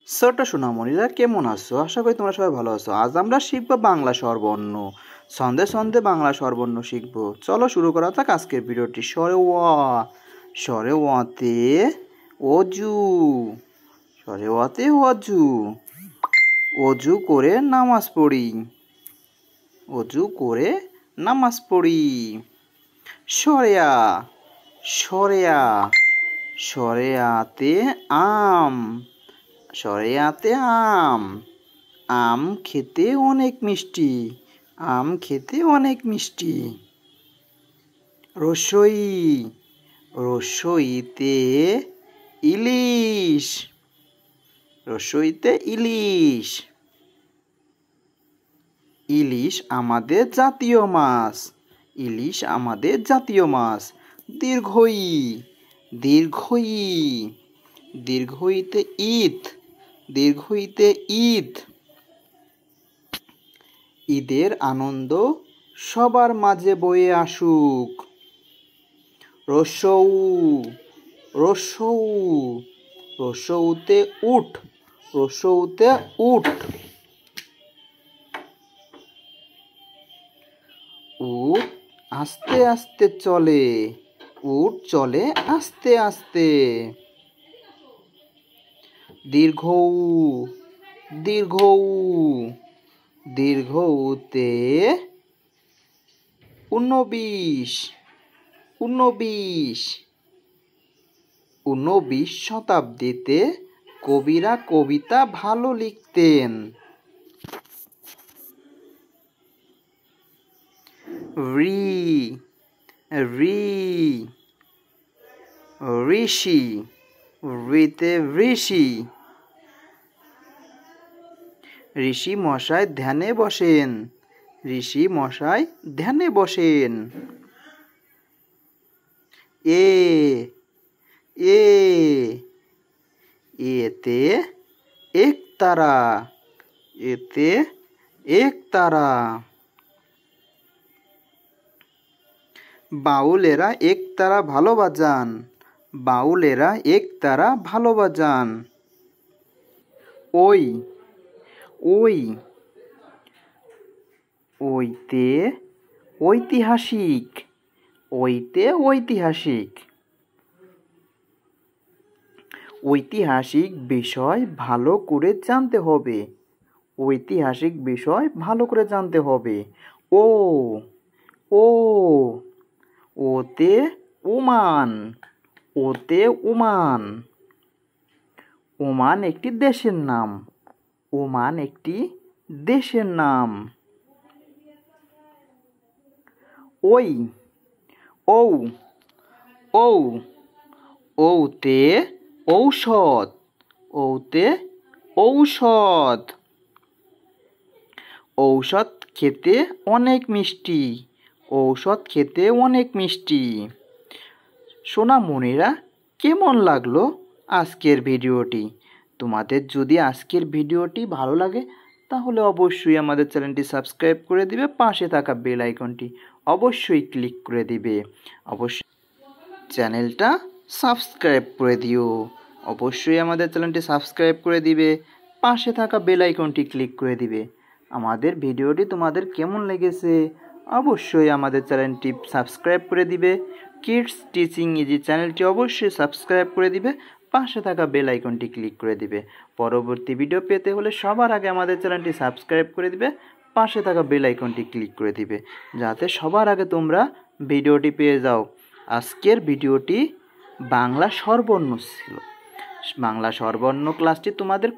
ছোট সোনামণিরা কেমন আছো? আশা করি তোমরা সবাই ভালো আছো। আজ আমরা শিখবো বাংলা স্বরবর্ণ। ছন্দে ছন্দে বাংলা স্বরবর্ণ শিখবো। চলো শুরু করা যাক আজকের ভিডিওটি। স্বরে ওয়া, স্বরে ওয়াতে অজু, স্বরে ওয়াতে অজু, অজু করে নামাজ পড়ি, অজু করে নামাজ পড়ি। স্বরেয়া, স্বরেয়া, স্বরেয়াতে আম, স্বরেয়াতে আম, আম খেতে অনেক মিষ্টি, আম খেতে অনেক মিষ্টি। রসই, রসইতে ইলিশ, রসইতে ইলিশ, ইলিশ আমাদের জাতীয় মাছ, ইলিশ আমাদের জাতীয় মাছ। দীর্ঘই, দীর্ঘই, দীর্ঘইতে ঈদ, দীর্ঘইতে ঈদ, ঈদের আনন্দ সবার মাঝে বয়ে আসুক। রসৌ, রসৌ, রসৌতে উঠ, রসৌতে উঠ। উট আস্তে আস্তে চলে, উট চলে আস্তে আস্তে। দীর্ঘৌ, দীর্ঘৌ, দীর্ঘৌতে ঊনবিশ, ঊনবিশ, ঊনবিশ শতাব্দীতে কবিরা কবিতা ভালো লিখতেন। ঋ, ঋ, ঋষি, ঋতে ঋষি, ঋষি মশাই ধ্যানে বসেন, ঋষি মশাই ধ্যানে বসেন। এ, এ, এতে একতারা, এতে একতারা। বাউলেরা একতারা ভালো বাজান, বাউলেরা একতারা ভালো বাজান। ওই, ওই, ওইতে ঐতিহাসিক, ওইতে ঐতিহাসিক, ঐতিহাসিক বিষয় ভালো করে জানতে হবে, ঐতিহাসিক বিষয় ভালো করে জানতে হবে। ও, ও, ওতে ওমান, ওতে ওমান, ওমান একটি দেশের নাম, ওমান একটি দেশের নাম। ওই, ঔ, ঔ, ঔতে ঔষধ, ঔতে ঔষধ, ঔষধ খেতে অনেক মিষ্টি, ঔষধ খেতে অনেক মিষ্টি। সোনামণিরা কেমন লাগলো আজকের ভিডিওটি? তোমাদের যদি আজকের ভিডিওটি ভালো লাগে তাহলে অবশ্যই আমাদের চ্যানেলটি সাবস্ক্রাইব করে দিবে, পাশে থাকা বেল আইকনটি অবশ্যই ক্লিক করে দিবে। অবশ্যই চ্যানেলটা সাবস্ক্রাইব করে দিও, অবশ্যই আমাদের চ্যানেলটি সাবস্ক্রাইব করে দিবে, পাশে থাকা বেল আইকনটি ক্লিক করে দিবে। আমাদের ভিডিওটি তোমাদের কেমন লেগেছে অবশ্যই আমাদের চ্যানেলটি সাবস্ক্রাইব করে দিবে। কিডস টিচিং ইজি চ্যানেলটি অবশ্যই সাবস্ক্রাইব করে দিবে, পাশে থাকা বেল আইকনটি ক্লিক করে দিবে। পরবর্তী ভিডিও পেতে হলে সবার আগে আমাদের চ্যানেলটি সাবস্ক্রাইব করে দিবে, পাশে থাকা বেল আইকনটি ক্লিক করে দিবে, যাতে সবার আগে তোমরা ভিডিওটি পেয়ে যাও। আজকের ভিডিওটি বাংলা স্বরবর্ণ ছিল। বাংলা স্বরবর্ণ ক্লাসটি তোমাদের